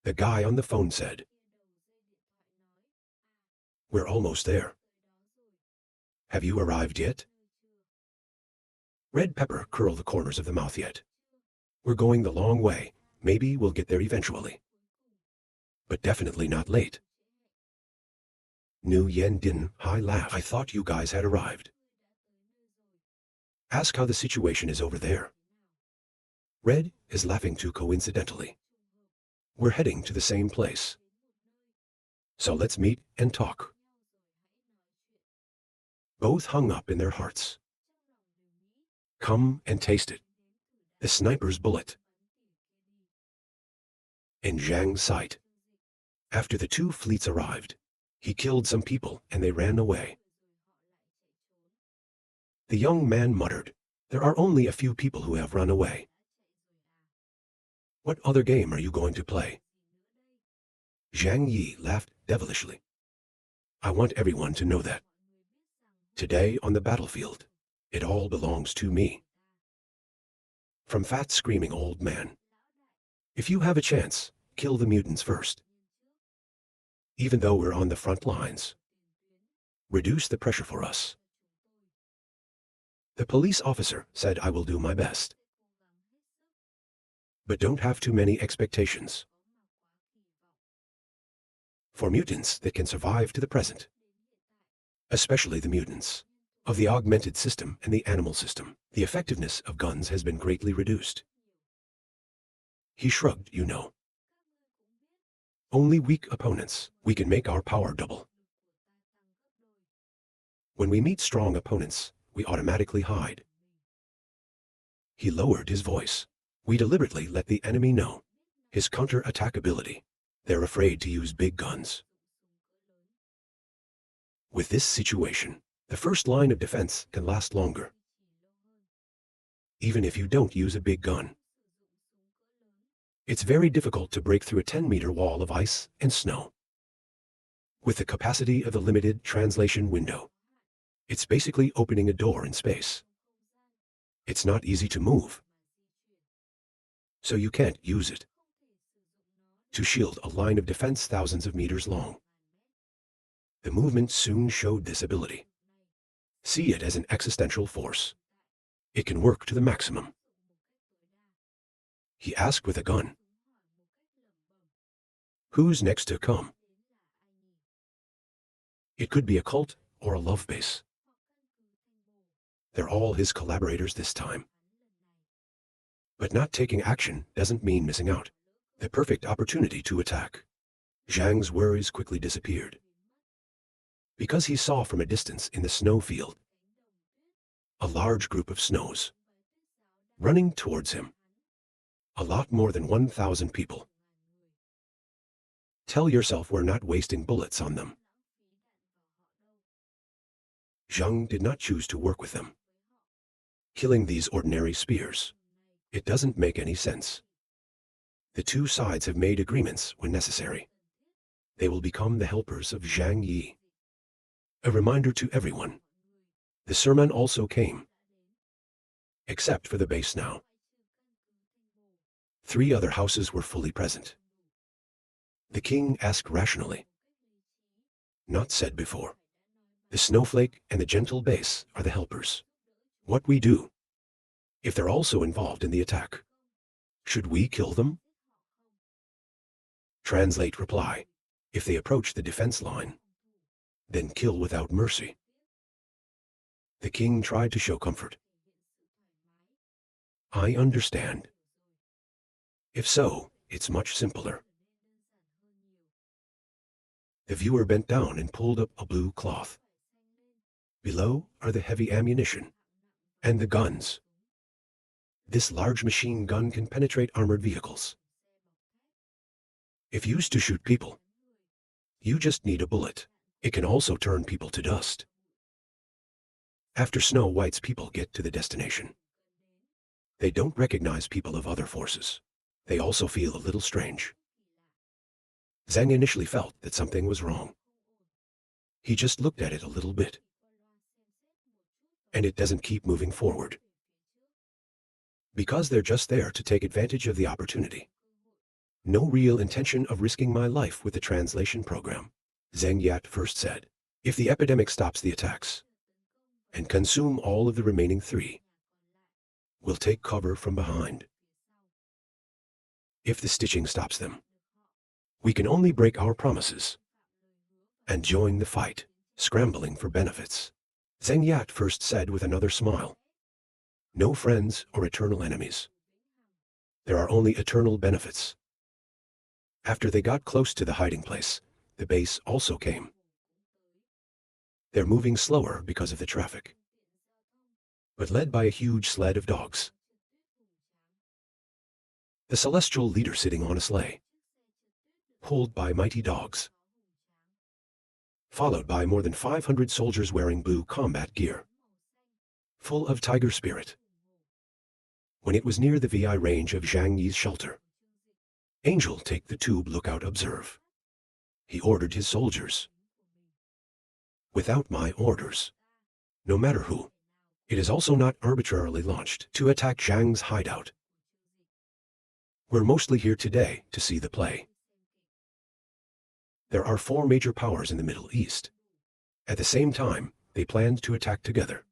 The guy on the phone said. We're almost there. Have you arrived yet? Red Pepper curled the corners of the mouth yet. We're going the long way. Maybe we'll get there eventually. But definitely not late. Nu Yen Din Hai laughed. I thought you guys had arrived. Ask how the situation is over there. Red is laughing too coincidentally. We're heading to the same place. So let's meet and talk. Both hung up in their hearts. Come and taste it. The sniper's bullet. In Zhang's sight. After the two fleets arrived, he killed some people and they ran away. The young man muttered, there are only a few people who have run away. What other game are you going to play? Zhang Yi laughed devilishly. I want everyone to know that. Today on the battlefield, it all belongs to me. From fat screaming old man. If you have a chance, kill the mutants first. Even though we're on the front lines. Reduce the pressure for us. The police officer said I will do my best. But don't have too many expectations. For mutants that can survive to the present. Especially the mutants of the augmented system and the animal system, the effectiveness of guns has been greatly reduced. He shrugged, you know. Only weak opponents, we can make our power double. When we meet strong opponents, we automatically hide. He lowered his voice. We deliberately let the enemy know his counter-attack ability. They're afraid to use big guns. With this situation, the first line of defense can last longer. Even if you don't use a big gun. It's very difficult to break through a 10-meter wall of ice and snow. With the capacity of the limited translation window, it's basically opening a door in space. It's not easy to move. So you can't use it to shield a line of defense thousands of meters long. The movement soon showed this ability. See it as an existential force. It can work to the maximum. He asked with a gun. Who's next to come? It could be a cult or a love base. They're all his collaborators this time. But not taking action doesn't mean missing out. The perfect opportunity to attack. Zhang's worries quickly disappeared. Because he saw from a distance in the snow field a large group of snows running towards him. A lot more than 1,000 people. Tell yourself we're not wasting bullets on them. Zhang did not choose to work with them. Killing these ordinary spears. It doesn't make any sense. The two sides have made agreements when necessary. They will become the helpers of Zhang Yi. A reminder to everyone. The sermon also came. Except for the base now. 3 other houses were fully present. The king asked rationally. Not said before. The snowflake and the gentle base are the helpers. What we do, if they're also involved in the attack, should we kill them? Translate reply. If they approach the defense line, then kill without mercy. The king tried to show comfort. I understand. If so, it's much simpler. The viewer bent down and pulled up a blue cloth. Below are the heavy ammunition and the guns. This large machine gun can penetrate armored vehicles. If used to shoot people, you just need a bullet. It can also turn people to dust. After Snow White's people get to the destination, they don't recognize people of other forces. They also feel a little strange. Zhang initially felt that something was wrong. He just looked at it a little bit. And it doesn't keep moving forward. Because they're just there to take advantage of the opportunity. No real intention of risking my life with the translation program, Zheng Yat first said. If the epidemic stops the attacks and consume all of the remaining 3, we'll take cover from behind. If the stitching stops them, we can only break our promises and join the fight, scrambling for benefits. Zheng Yat first said with another smile. No friends or eternal enemies. There are only eternal benefits. After they got close to the hiding place, the base also came. They're moving slower because of the traffic, but led by a huge sled of dogs. The celestial leader sitting on a sleigh, pulled by mighty dogs, followed by more than 500 soldiers wearing blue combat gear, full of tiger spirit. When it was near the VI range of Zhang Yi's shelter, Angel, take the tube, lookout, observe. He ordered his soldiers. Without my orders, no matter who, it is also not arbitrarily launched to attack Zhang's hideout. We're mostly here today to see the play. There are 4 major powers in the Middle East. At the same time, they planned to attack together.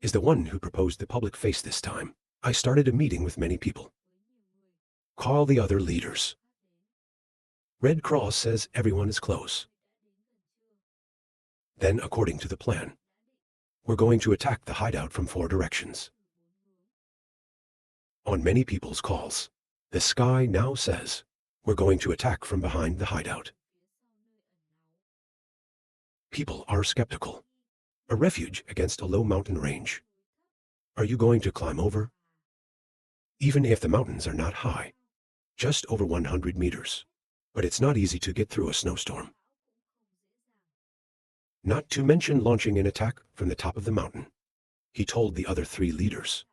Is the one who proposed the public face this time. I started a meeting with many people. Call the other leaders. Red Cross says everyone is close. Then, according to the plan, we're going to attack the hideout from 4 directions. On many people's calls, the sky now says, we're going to attack from behind the hideout. People are skeptical. A refuge against a low mountain range. Are you going to climb over? Even if the mountains are not high, just over 100 meters. But it's not easy to get through a snowstorm. Not to mention launching an attack from the top of the mountain, he told the other 3 leaders.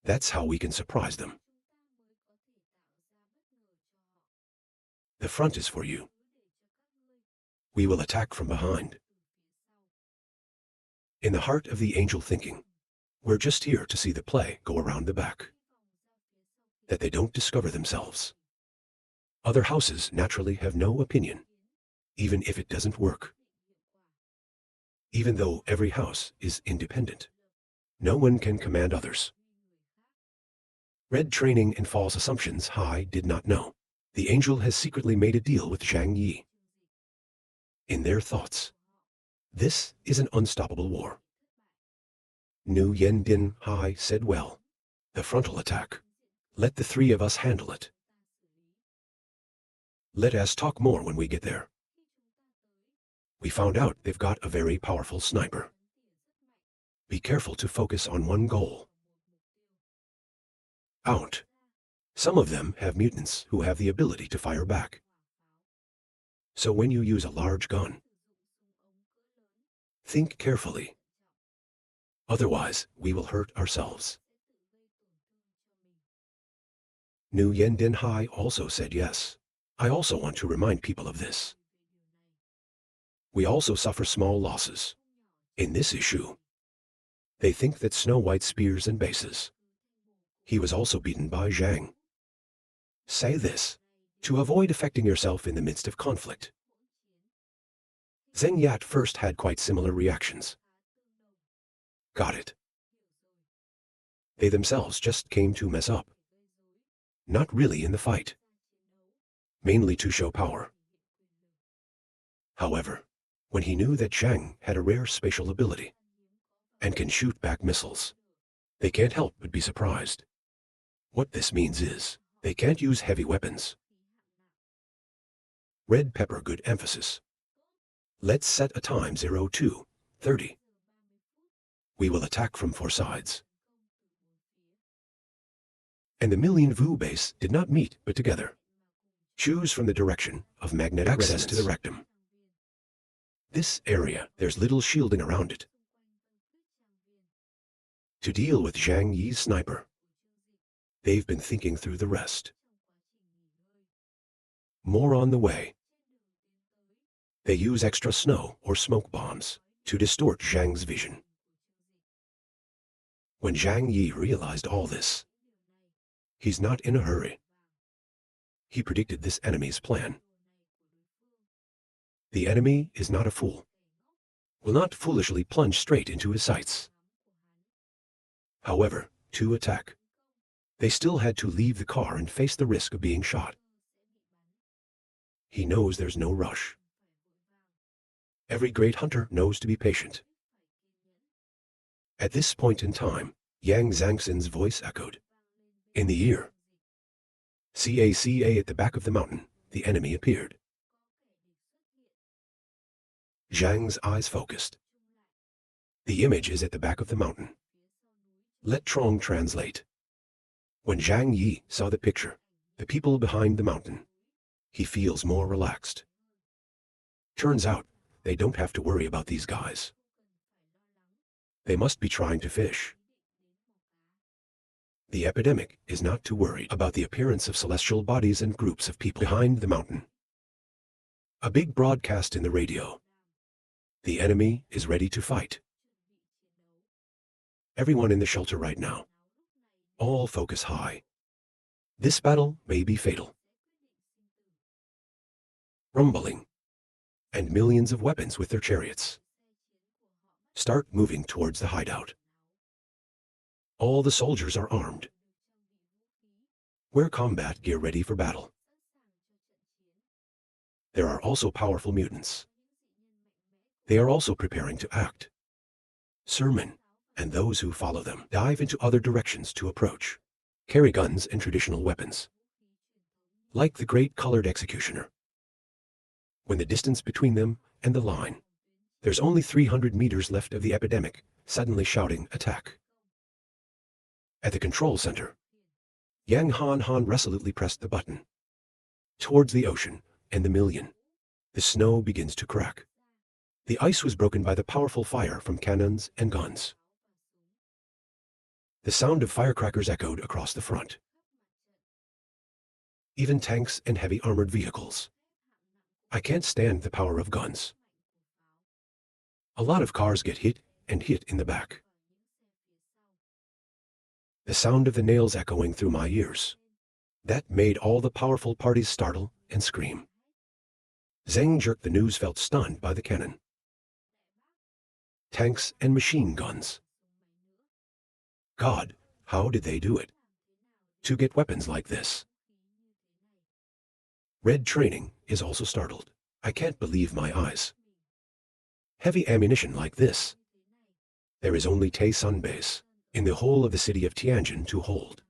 That's how we can surprise them. The front is for you. We will attack from behind. In the heart of the angel thinking, we're just here to see the play go around the back. That they don't discover themselves. Other houses naturally have no opinion, even if it doesn't work. Even though every house is independent, no one can command others. Red training and false assumptions Hai did not know. The angel has secretly made a deal with Zhang Yi. In their thoughts, this is an unstoppable war. Nu Yen Din Hai said, well, the frontal attack. Let the 3 of us handle it. Let us talk more when we get there. We found out they've got a very powerful sniper. Be careful to focus on one goal. Out. Some of them have mutants who have the ability to fire back. So when you use a large gun, think carefully. Otherwise, we will hurt ourselves. Nu Yen Din Hai also said yes. I also want to remind people of this. We also suffer small losses. In this issue, they think that Snow White spears and bases. He was also beaten by Zhang. Say this, to avoid affecting yourself in the midst of conflict. Zheng Yat first had quite similar reactions. Got it. They themselves just came to mess up. Not really in the fight. Mainly to show power. However, when he knew that Zhang had a rare spatial ability and can shoot back missiles, they can't help but be surprised. What this means is, they can't use heavy weapons. Red Pepper, good emphasis. Let's set a time 02:30. We will attack from 4 sides. And the Million Vu base did not meet but together. Choose from the direction of magnetic access to the rectum. This area, there's little shielding around it. To deal with Zhang Yi's sniper, they've been thinking through the rest. More on the way. They use extra snow or smoke bombs to distort Zhang's vision. When Zhang Yi realized all this, He's not in a hurry. He predicted this enemy's plan. The enemy is not a fool. Will not foolishly plunge straight into his sights. However, to attack, they still had to leave the car and face the risk of being shot. He knows there's no rush. Every great hunter knows to be patient. At this point in time, Yang Zhangxin's voice echoed. In the ear. Caca at the back of the mountain, the enemy appeared. Zhang's eyes focused. The image is at the back of the mountain. Let Trong translate. When Zhang Yi saw the picture, the people behind the mountain, he feels more relaxed. Turns out, they don't have to worry about these guys. They must be trying to fish. The epidemic is not too worried about the appearance of celestial bodies and groups of people behind the mountain. A big broadcast in the radio. The enemy is ready to fight. Everyone in the shelter right now. All focus high. This battle may be fatal. Rumbling. And millions of weapons with their chariots start moving towards the hideout. All the soldiers are armed. Wear combat gear ready for battle. There are also powerful mutants. They are also preparing to act. Sermon, and those who follow them, dive into other directions to approach. Carry guns and traditional weapons. Like the great colored executioner. When the distance between them and the line, there's only 300 meters left of the epidemic, suddenly shouting, attack. At the control center, Yang Han resolutely pressed the button. Towards the ocean and the million, the snow begins to crack. The ice was broken by the powerful fire from cannons and guns. The sound of firecrackers echoed across the front. Even tanks and heavy armored vehicles. I can't stand the power of guns. A lot of cars get hit and hit in the back. The sound of the nails echoing through my ears. That made all the powerful parties startle and scream. Zheng jerked the news, felt stunned by the cannon. Tanks and machine guns. God, how did they do it? To get weapons like this. Red training is also startled. I can't believe my eyes. Heavy ammunition like this. There is only Taesun base in the whole of the city of Tianjin to hold.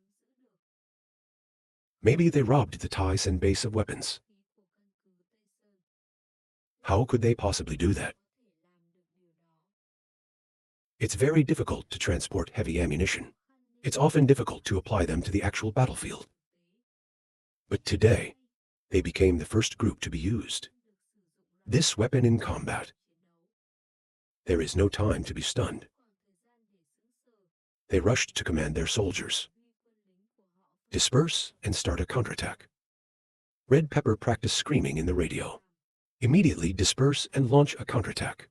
Maybe they robbed the Taesun base of weapons. How could they possibly do that? It's very difficult to transport heavy ammunition. It's often difficult to apply them to the actual battlefield. But today, they became the first group to be used. This weapon in combat. There is no time to be stunned. They rushed to command their soldiers. Disperse and start a counterattack. Red Pepper practiced screaming in the radio. Immediately disperse and launch a counterattack.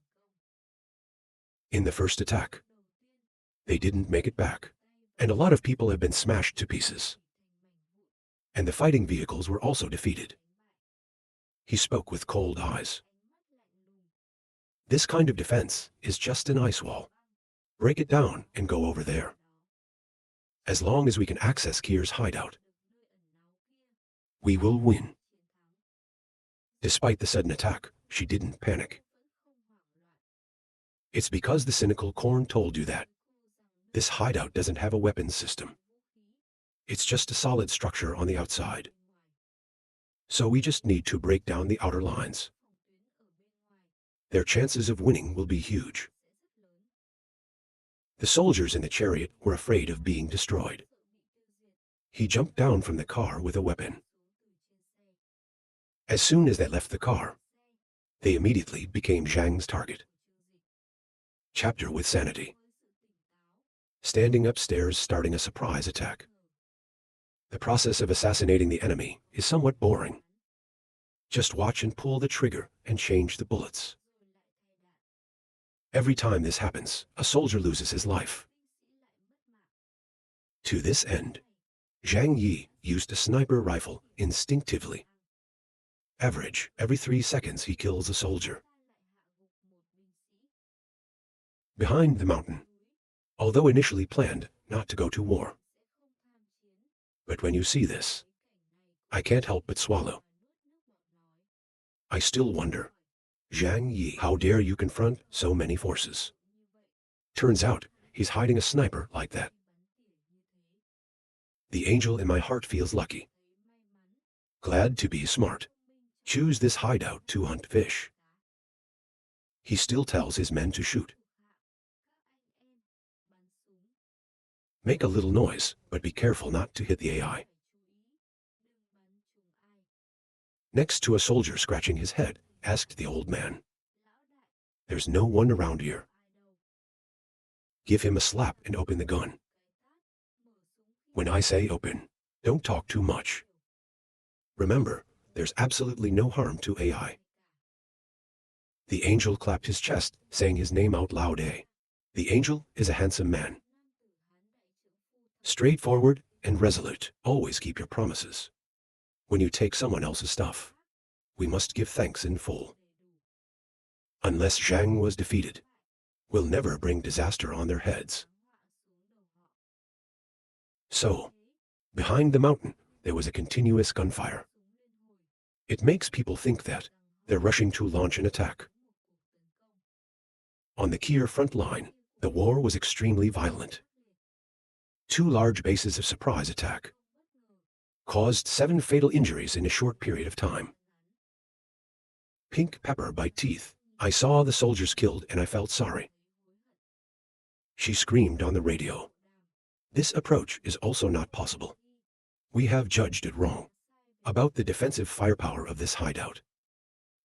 In the first attack, they didn't make it back, and a lot of people have been smashed to pieces. And the fighting vehicles were also defeated. He spoke with cold eyes. This kind of defense is just an ice wall. Break it down and go over there. As long as we can access Kier's hideout, we will win. Despite the sudden attack, she didn't panic. It's because the cynical Korn told you that. This hideout doesn't have a weapons system. It's just a solid structure on the outside. So we just need to break down the outer lines. Their chances of winning will be huge. The soldiers in the chariot were afraid of being destroyed. He jumped down from the car with a weapon. As soon as they left the car, they immediately became Zhang's target. Chapter with sanity. Standing upstairs, starting a surprise attack. The process of assassinating the enemy is somewhat boring. Just watch and pull the trigger and change the bullets. Every time this happens, a soldier loses his life. To this end, Zhang Yi used a sniper rifle instinctively. Average, every 3 seconds he kills a soldier. Behind the mountain, although initially planned not to go to war. But when you see this, I can't help but swallow. I still wonder, Zhang Yi, how dare you confront so many forces? Turns out, he's hiding a sniper like that. The angel in my heart feels lucky. Glad to be smart. Choose this hideout to hunt fish. He still tells his men to shoot. Make a little noise, but be careful not to hit the AI. Next to a soldier scratching his head, asked the old man. There's no one around here. Give him a slap and open the gun. When I say open, don't talk too much. Remember, there's absolutely no harm to AI. The angel clapped his chest, saying his name out loud. The angel is a handsome man. Straightforward and resolute. Always keep your promises. When you take someone else's stuff, we must give thanks in full. Unless Zhang was defeated, we'll never bring disaster on their heads. So, behind the mountain, there was a continuous gunfire. It makes people think that they're rushing to launch an attack. On the Kier front line, the war was extremely violent. 2 large bases of surprise attack caused 7 fatal injuries in a short period of time. Pink pepper bite teeth. I saw the soldiers killed and I felt sorry. She screamed on the radio. This approach is also not possible. We have judged it wrong. About the defensive firepower of this hideout.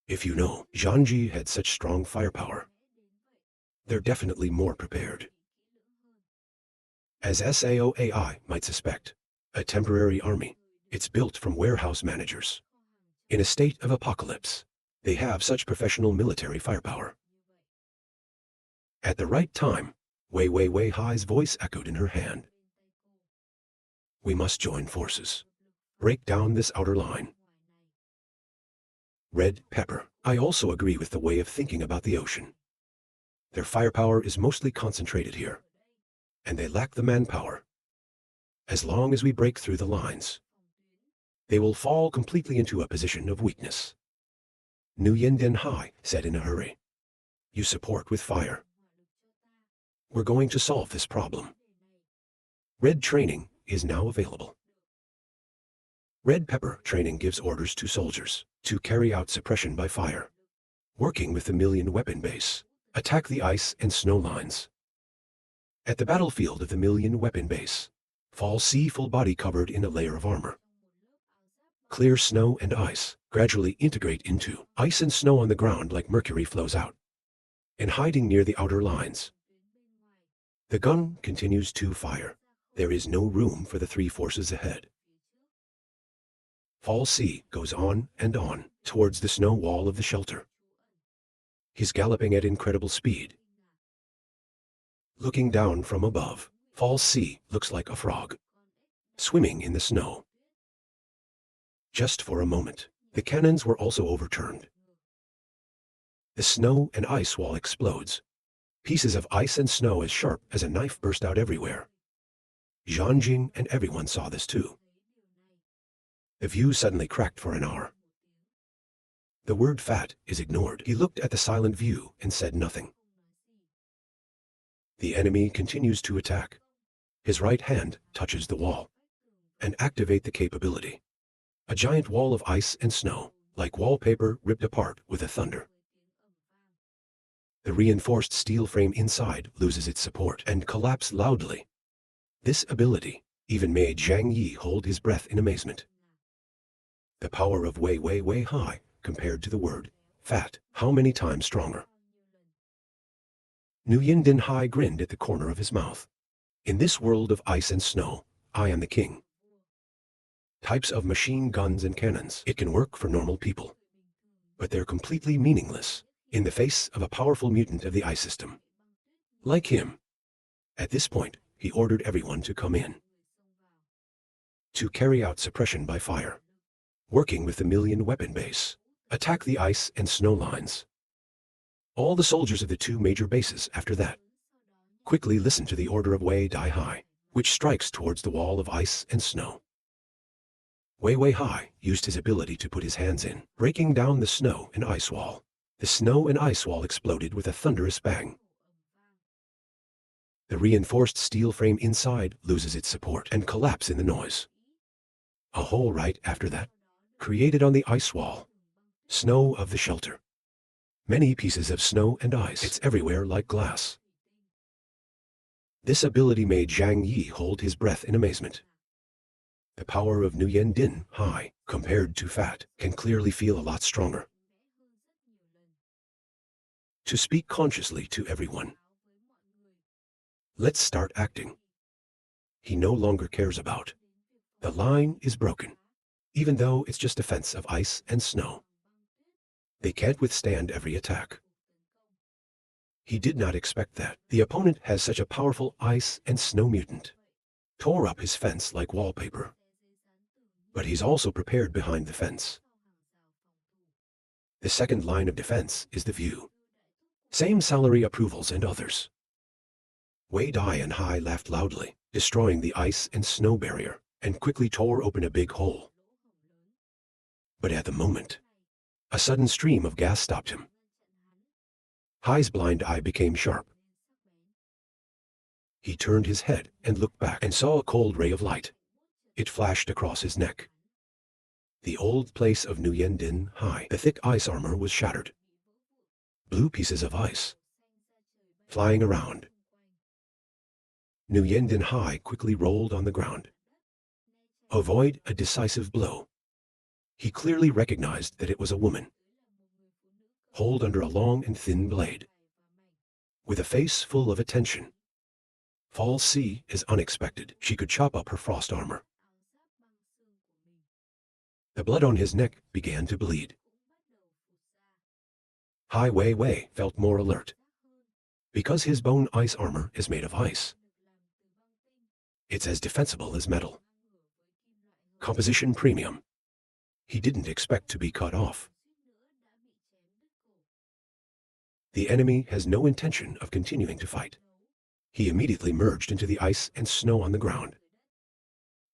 If you know, Zhangji had such strong firepower. They're definitely more prepared. As SAOAI might suspect, a temporary army. It's built from warehouse managers. In a state of apocalypse, they have such professional military firepower. At the right time, Wei Hai's voice echoed in her hand. We must join forces. Break down this outer line. Red pepper. I also agree with the way of thinking about the ocean. Their firepower is mostly concentrated here, and they lack the manpower. As long as we break through the lines, they will fall completely into a position of weakness. Nguyen Den Hai said in a hurry. You support with fire. We're going to solve this problem. Red training is now available. Red pepper training gives orders to soldiers to carry out suppression by fire. Working with the Million weapon base, attack the ice and snow lines. At the battlefield of the Million weapon base, fall sea full body covered in a layer of armor. Clear snow and ice gradually integrate into ice and snow on the ground like mercury flows out. And hiding near the outer lines. The gun continues to fire. There is no room for the 3 forces ahead. Fall C goes on and on towards the snow wall of the shelter. He's galloping at incredible speed. Looking down from above, Fall C looks like a frog, swimming in the snow. Just for a moment, the cannons were also overturned. The snow and ice wall explodes. Pieces of ice and snow as sharp as a knife burst out everywhere. Zhangjing and everyone saw this too. The view suddenly cracked for an hour. The word fat is ignored. He looked at the silent view and said nothing. The enemy continues to attack. His right hand touches the wall and activate the capability. A giant wall of ice and snow, like wallpaper ripped apart with a thunder. The reinforced steel frame inside loses its support and collapses loudly. This ability even made Zhang Yi hold his breath in amazement. The power of Wei Hai compared to the word fat, how many times stronger? Nguyen Den Hai grinned at the corner of his mouth. In this world of ice and snow, I am the king. Types of machine guns and cannons, it can work for normal people. But they're completely meaningless in the face of a powerful mutant of the ice system. Like him. At this point, he ordered everyone to come in. to carry out suppression by fire. Working with the million weapon base, attack the ice and snow lines. All the soldiers of the two major bases after that quickly listen to the order of Wei Dai Hai, which strikes towards the wall of ice and snow. Wei Hai used his ability to put his hands in, breaking down the snow and ice wall. The snow and ice wall exploded with a thunderous bang. The reinforced steel frame inside loses its support and collapses in the noise. A hole right after that, created on the ice wall. Snow of the shelter. Many pieces of snow and ice. It's everywhere like glass. This ability made Zhang Yi hold his breath in amazement. The power of Nuyen Din, high, compared to fat, can clearly feel a lot stronger. To speak consciously to everyone. Let's start acting. He no longer cares about. The line is broken, even though it's just a fence of ice and snow. They can't withstand every attack. He did not expect that. The opponent has such a powerful ice and snow mutant. Tore up his fence like wallpaper. But he's also prepared behind the fence. The second line of defense is the view. Same salary approvals and others. Wei Dai and Hai laughed loudly, destroying the ice and snow barrier, and quickly tore open a big hole. But at the moment, a sudden stream of gas stopped him. Hai's blind eye became sharp. He turned his head and looked back and saw a cold ray of light. It flashed across his neck. The old place of Nuyen Din, Hai, the thick ice armor was shattered. Blue pieces of ice flying around. Nuyen Din Hai quickly rolled on the ground. Avoid a decisive blow. He clearly recognized that it was a woman. Hold under a long and thin blade. With a face full of attention. Fall C is unexpected. She could chop up her frost armor. The blood on his neck began to bleed. Hai Wei felt more alert. Because his bone ice armor is made of ice. It's as defensible as metal. Composition premium. He didn't expect to be cut off. The enemy has no intention of continuing to fight. He immediately merged into the ice and snow on the ground.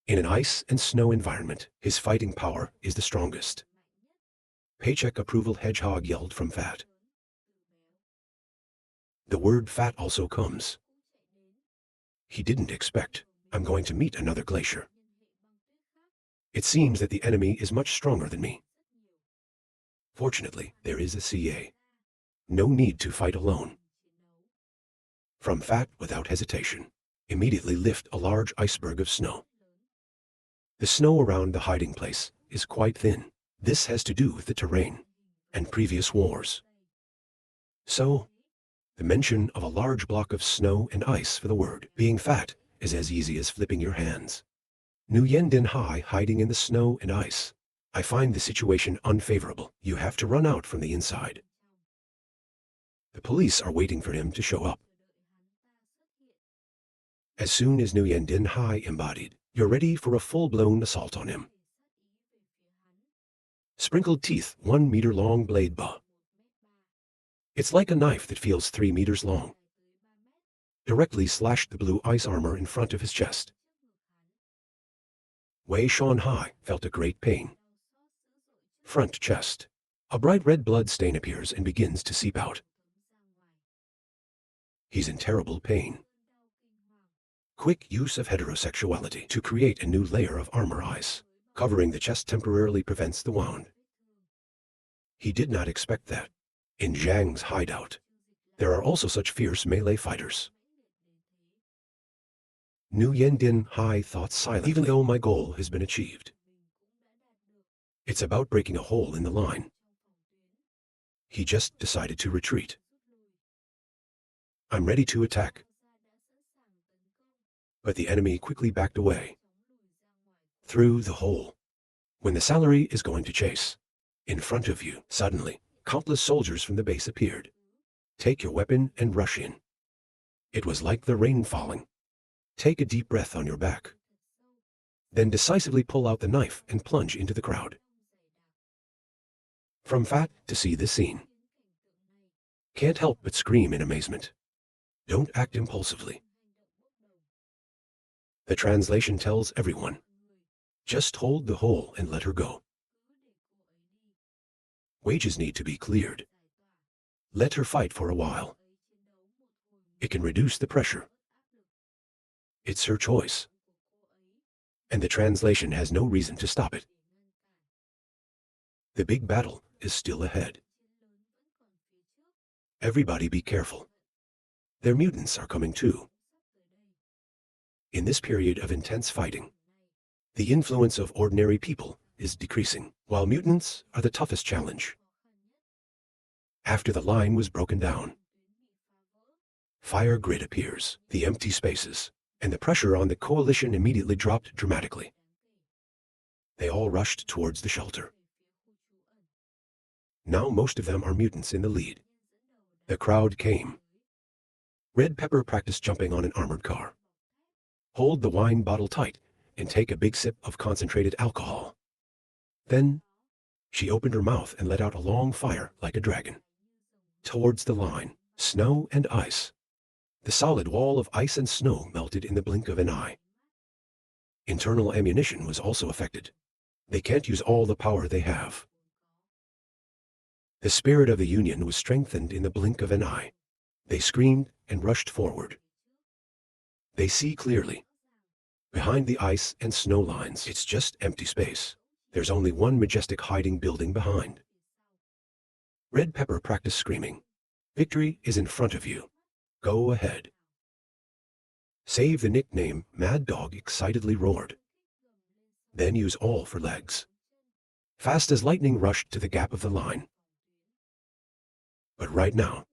In an ice and snow environment, his fighting power is the strongest. Paycheck approval hedgehog yelled from Fat. The word fat also comes. He didn't expect, I'm going to meet another glacier. It seems that the enemy is much stronger than me. Fortunately, there is a CA. No need to fight alone. From Fat without hesitation, immediately lift a large iceberg of snow. The snow around the hiding place is quite thin. This has to do with the terrain and previous wars. So, the mention of a large block of snow and ice for the word being fat is as easy as flipping your hands. Nuyen Din Hai hiding in the snow and ice. I find the situation unfavorable. You have to run out from the inside. The police are waiting for him to show up. As soon as Nuyen Din Hai embodied, you're ready for a full-blown assault on him. Sprinkled teeth, 1 meter long blade ba. It's like a knife that feels 3 meters long. Directly slashed the blue ice armor in front of his chest. Wei Shan Hai felt a great pain. Front chest. A bright red blood stain appears and begins to seep out. He's in terrible pain. Quick use of heterosexuality to create a new layer of armor ice. Covering the chest temporarily prevents the wound. He did not expect that. In Zhang's hideout, there are also such fierce melee fighters. Nuyen Din Hai thought silently, even though my goal has been achieved. It's about breaking a hole in the line. He just decided to retreat. I'm ready to attack. But the enemy quickly backed away. Through the hole. When the salary is going to chase. In front of you, suddenly, countless soldiers from the base appeared. Take your weapon and rush in. It was like the rain falling. Take a deep breath on your back. then decisively pull out the knife and plunge into the crowd. From Fat to see this scene. Can't help but scream in amazement. Don't act impulsively. The translation tells everyone, just hold the hole and let her go. Wages need to be cleared. Let her fight for a while. It can reduce the pressure. It's her choice. And the translation has no reason to stop it. The big battle is still ahead. Everybody be careful. Their mutants are coming too. In this period of intense fighting, the influence of ordinary people is decreasing, while mutants are the toughest challenge. After the line was broken down, fire grid appears, the empty spaces, and the pressure on the coalition immediately dropped dramatically. They all rushed towards the shelter. Now most of them are mutants in the lead. The crowd came. Red Pepper practiced jumping on an armored car. Hold the wine bottle tight and take a big sip of concentrated alcohol. Then, she opened her mouth and let out a long fire like a dragon. Towards the line, snow and ice. The solid wall of ice and snow melted in the blink of an eye. Internal ammunition was also affected. They can't use all the power they have. The spirit of the Union was strengthened in the blink of an eye. They screamed and rushed forward. They see clearly. Behind the ice and snow lines, it's just empty space. There's only one majestic hiding building behind. Red Pepper practiced screaming. Victory is in front of you. Go ahead. Save the nickname Mad Dog excitedly roared. Then use all for legs. Fast as lightning rushed to the gap of the line. But right now,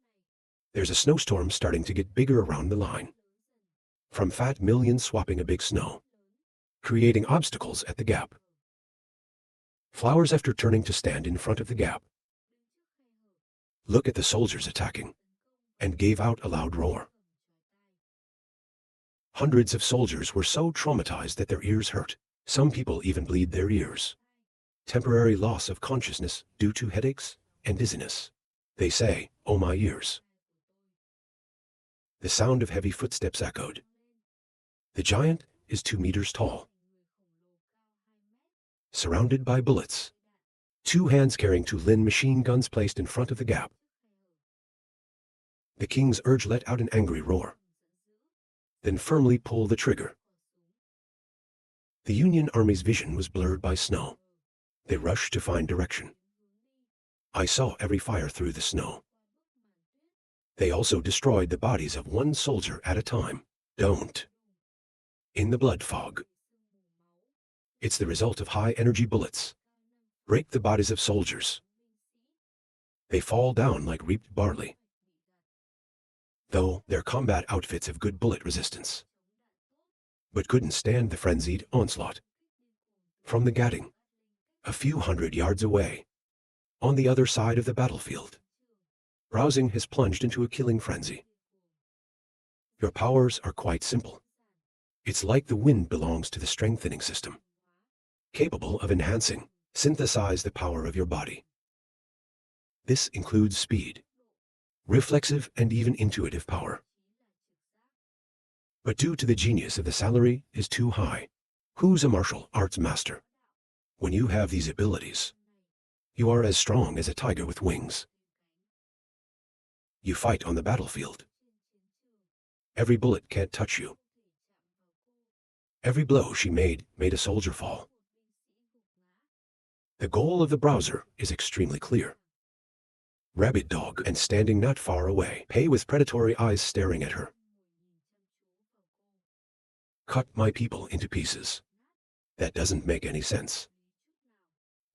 there's a snowstorm starting to get bigger around the line. From Fat millions swapping a big snow, creating obstacles at the gap. Flowers after turning to stand in front of the gap. Look at the soldiers attacking, and gave out a loud roar. Hundreds of soldiers were so traumatized that their ears hurt. Some people even bleed their ears. Temporary loss of consciousness due to headaches and dizziness. They say, "Oh my ears." The sound of heavy footsteps echoed. The giant is 2 meters tall. Surrounded by bullets. 2 hands carrying 2 Lin machine guns placed in front of the gap. The king's urge let out an angry roar. Then firmly pull the trigger. The Union Army's vision was blurred by snow. They rushed to find direction. I saw every fire through the snow. They also destroyed the bodies of 1 soldier at a time. Don't. In the blood fog. It's the result of high-energy bullets. Break the bodies of soldiers. They fall down like reaped barley. Though their combat outfits have good bullet resistance. But couldn't stand the frenzied onslaught. From the Gatling, a few hundred yards away, on the other side of the battlefield, Browsing has plunged into a killing frenzy. Your powers are quite simple. It's like the wind belongs to the strengthening system, capable of enhancing, synthesize the power of your body. This includes speed, reflexive and even intuitive power. But due to the genius of the salary is too high. Who's a martial arts master? When you have these abilities, you are as strong as a tiger with wings. You fight on the battlefield. Every bullet can't touch you. Every blow she made a soldier fall. The goal of the browser is extremely clear. Rabid dog and standing not far away, pay with predatory eyes staring at her. Cut my people into pieces. That doesn't make any sense.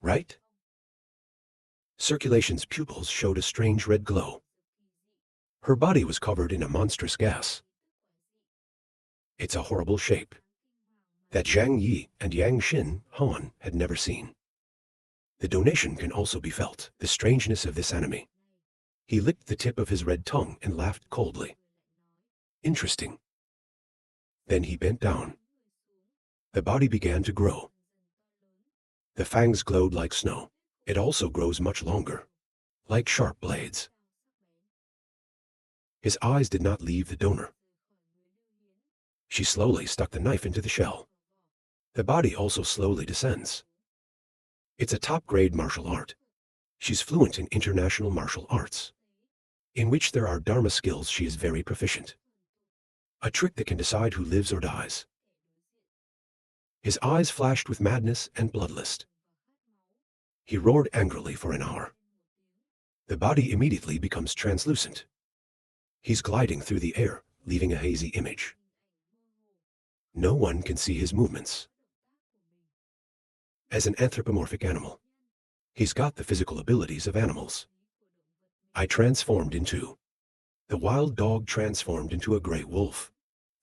Right? Circulation's pupils showed a strange red glow. Her body was covered in a monstrous gas. It's a horrible shape that Zhang Yi and Yang Xin Han had never seen. The donation can also be felt, the strangeness of this enemy. He licked the tip of his red tongue and laughed coldly. Interesting. Then he bent down. The body began to grow. The fangs glowed like snow. It also grows much longer, like sharp blades. His eyes did not leave the donor. She slowly stuck the knife into the shell. The body also slowly descends. It's a top-grade martial art. She's fluent in international martial arts, in which there are Dharma skills she is very proficient. A trick that can decide who lives or dies. His eyes flashed with madness and bloodlust. He roared angrily for an hour. The body immediately becomes translucent. He's gliding through the air, leaving a hazy image. No one can see his movements. As an anthropomorphic animal, he's got the physical abilities of animals. I transformed into. The wild dog transformed into a gray wolf.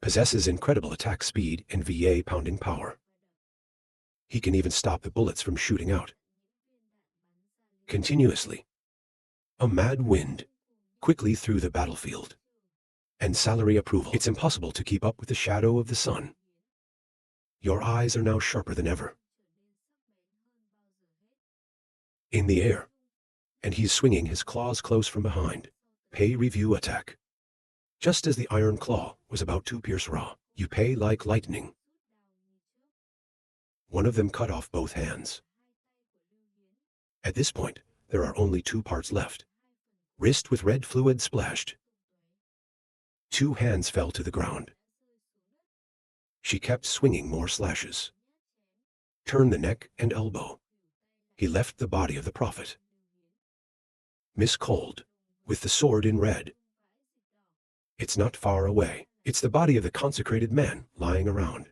Possesses incredible attack speed and VA pounding power. He can even stop the bullets from shooting out continuously. A mad wind, quickly through the battlefield. And salary approval. It's impossible to keep up with the shadow of the sun. Your eyes are now sharper than ever. In the air. And he's swinging his claws close from behind. Pay review attack. Just as the iron claw was about to pierce Ra, you pay like lightning. One of them cut off both hands. At this point, there are only 2 parts left. Wrist with red fluid splashed. 2 hands fell to the ground. She kept swinging more slashes. Turn the neck and elbow. He left the body of the prophet. Miss Cold, with the sword in red. It's not far away. It's the body of the consecrated man lying around.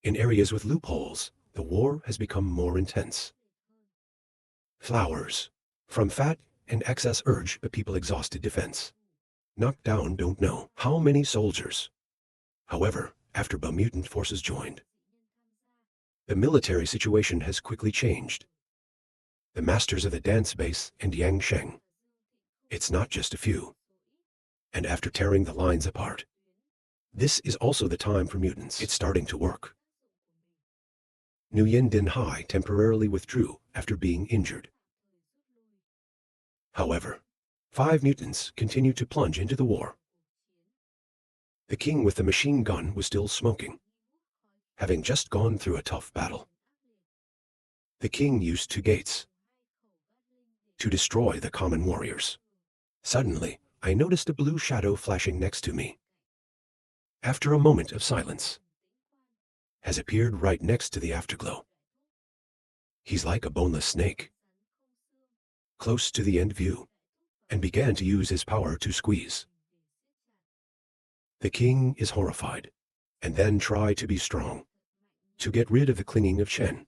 In areas with loopholes, the war has become more intense. Flowers. From fat and excess urge, the people exhausted defense. Knocked down don't know how many soldiers. However, after the mutant forces joined, the military situation has quickly changed. The masters of the dance base and Yang Sheng. It's not just a few. And after tearing the lines apart, this is also the time for mutants. It's starting to work. Nguyen Din Hai temporarily withdrew after being injured. However, 5 mutants continued to plunge into the war. The king with the machine gun was still smoking, having just gone through a tough battle. The king used 2 gates to destroy the common warriors. Suddenly, I noticed a blue shadow flashing next to me. After a moment of silence, has appeared right next to the afterglow. He's like a boneless snake, close to the end view, and began to use his power to squeeze. The king is horrified, and then try to be strong, to get rid of the clinging of Chen.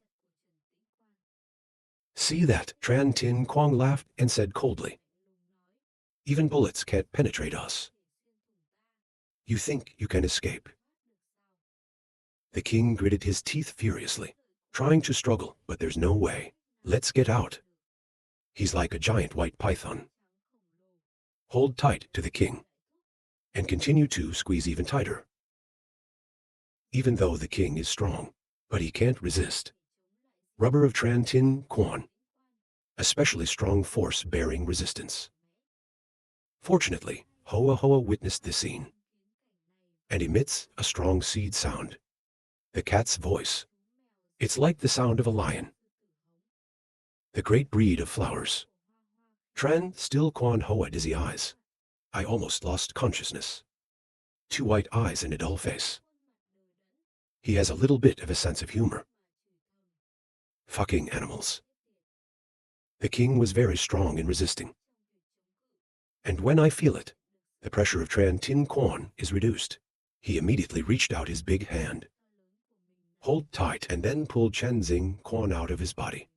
See that? Tran Tin Quang laughed and said coldly. Even bullets can't penetrate us. You think you can escape? The king gritted his teeth furiously, trying to struggle, but there's no way. Let's get out. He's like a giant white python. Hold tight to the king, and continue to squeeze even tighter. Even though the king is strong, but he can't resist. Rubber of Tran Tin Quan. Especially strong force bearing resistance. Fortunately, Hoa Hoa witnessed this scene, and emits a strong seed sound. The cat's voice. It's like the sound of a lion. The great breed of flowers. Tran still Quan Hoa dizzy eyes. I almost lost consciousness. 2 white eyes and a dull face. He has a little bit of a sense of humor. Fucking animals. The king was very strong in resisting. And when I feel it, the pressure of Tran Tin Quan is reduced. He immediately reached out his big hand. Hold tight and then pulled Chen Xing Quan out of his body.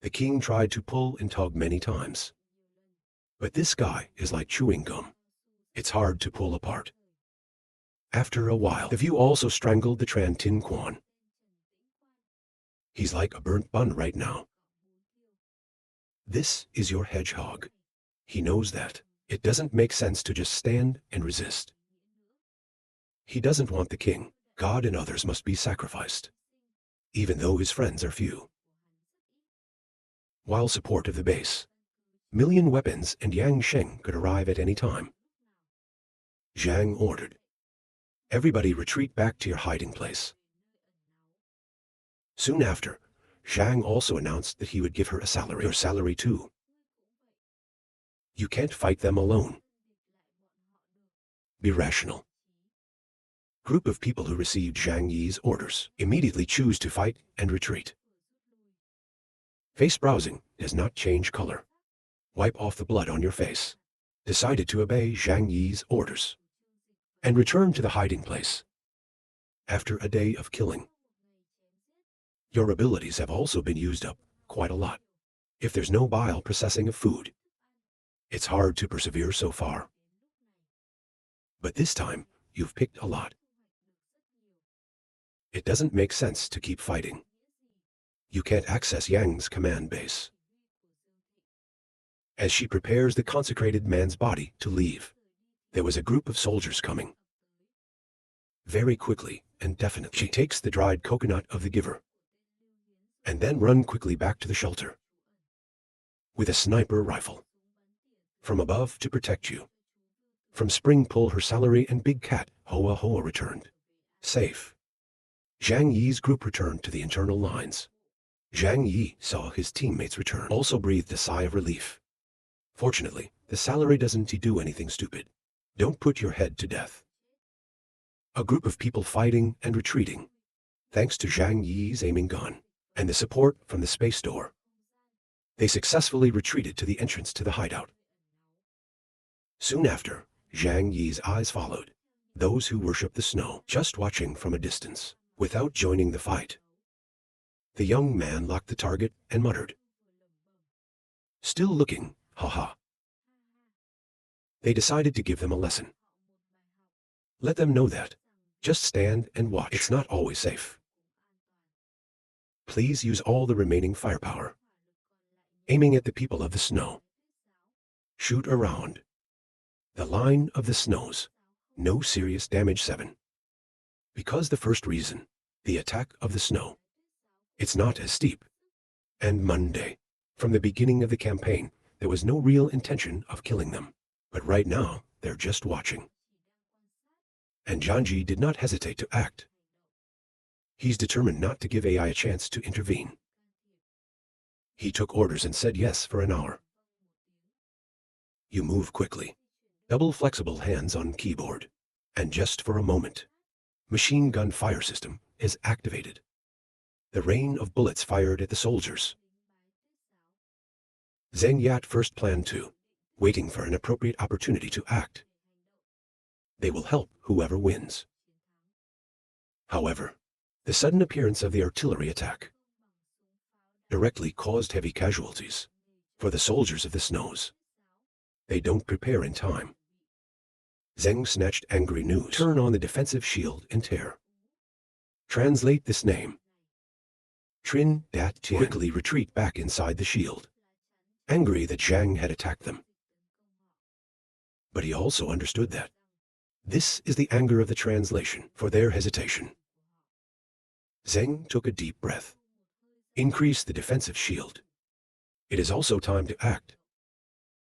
The king tried to pull and tug many times. But this guy is like chewing gum. It's hard to pull apart. After a while, the view also strangled the Tran Tin Quan. He's like a burnt bun right now. This is your hedgehog. He knows that. It doesn't make sense to just stand and resist. He doesn't want the king, God and others must be sacrificed, even though his friends are few. While support of the base, million weapons and Yang Sheng could arrive at any time. Zhang ordered, "Everybody retreat back to your hiding place." Soon after, Zhang also announced that he would give her a salary. Your salary too. You can't fight them alone. Be rational. Group of people who received Zhang Yi's orders immediately choose to fight and retreat. Face browsing does not change color. Wipe off the blood on your face. Decided to obey Zhang Yi's orders and return to the hiding place. After a day of killing, your abilities have also been used up quite a lot. If there's no bile processing of food, it's hard to persevere so far. But this time, you've picked a lot. It doesn't make sense to keep fighting. You can't access Yang's command base. As she prepares the consecrated man's body to leave, there was a group of soldiers coming. Very quickly and definitely, she takes the dried coconut of the giver and then run quickly back to the shelter with a sniper rifle. From above to protect you. From Spring pull her salary and big cat, Hoa Hoa returned. Safe. Zhang Yi's group returned to the internal lines. Zhang Yi saw his teammates return, also breathed a sigh of relief. Fortunately, the salary doesn't do anything stupid. Don't put your head to death. A group of people fighting and retreating, thanks to Zhang Yi's aiming gun and the support from the space door. They successfully retreated to the entrance to the hideout. Soon after, Zhang Yi's eyes followed those who worship the snow, just watching from a distance, without joining the fight. The young man locked the target and muttered, "Still looking, haha." They decided to give them a lesson. Let them know that. Just stand and watch. It's not always safe. Please use all the remaining firepower. Aiming at the people of the snow. Shoot around. The line of the snows. No serious damage 7. Because the first reason, the attack of the snow. It's not as steep. And Monday. From the beginning of the campaign, there was no real intention of killing them. But right now, they're just watching. And Janji did not hesitate to act. He's determined not to give AI a chance to intervene. He took orders and said yes for an hour. You move quickly. Double flexible hands on keyboard. And just for a moment, machine gun fire system is activated. The rain of bullets fired at the soldiers. Zheng Yat first planned to, waiting for an appropriate opportunity to act. They will help whoever wins. However, the sudden appearance of the artillery attack directly caused heavy casualties for the soldiers of the snows. They don't prepare in time. Zheng snatched angry news. Turn on the defensive shield and tear. Translate this name. Trin Dat Tian. Quickly retreat back inside the shield, angry that Zhang had attacked them. But he also understood that this is the anger of the translation for their hesitation. Zheng took a deep breath. Increase the defensive shield. It is also time to act.